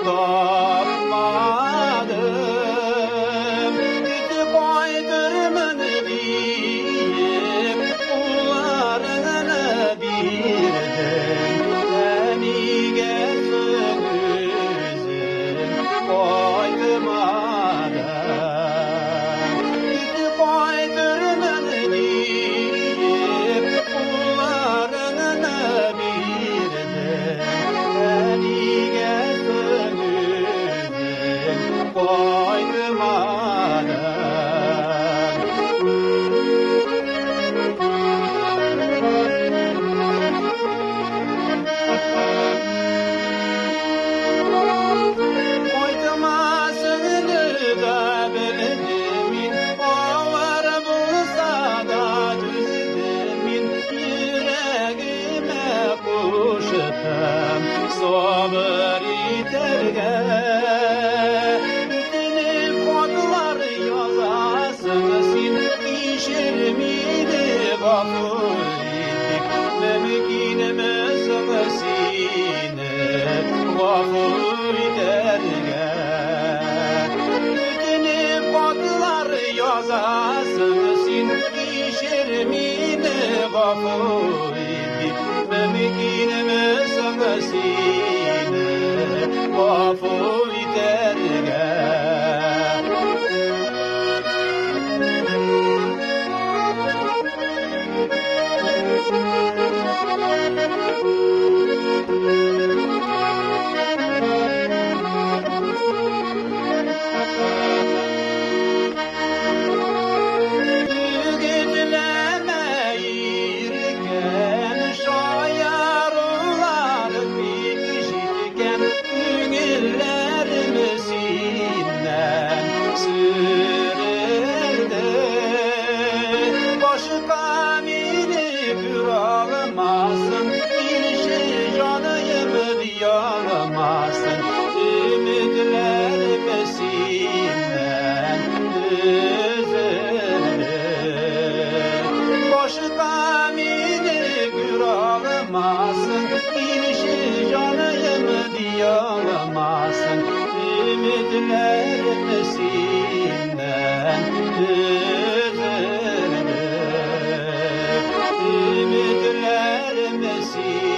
tapmadım. Gidip aydırımın deyip kullarını birden emige sözüm koymadan. Gidip aydırımın deyip kullarını birden emige sözüm koymadan. Koymasını da bildimin, ağır bulsa da düzdemin, yüreğime kuşatam sabır iterge. Bütün kodlar yazasın, işir miydi gafur idik, mümkün mesabesine gafur iterge. Bütün kodlar yazasın, işir miydi gafur idik, mümkün mesabesine gafur iterge. Tügetleme şayarlar bitişirken ünlülerimizden sürerdi. Başka biri bir ağlamasın, ilişi canıyımı diyalamasın, ümitlerimizden üzüldü. Başka biri bir ağlamasın, ilişi canıyımı diyalamasın, ümitlerimizden üzüldü. Ümitlerimizden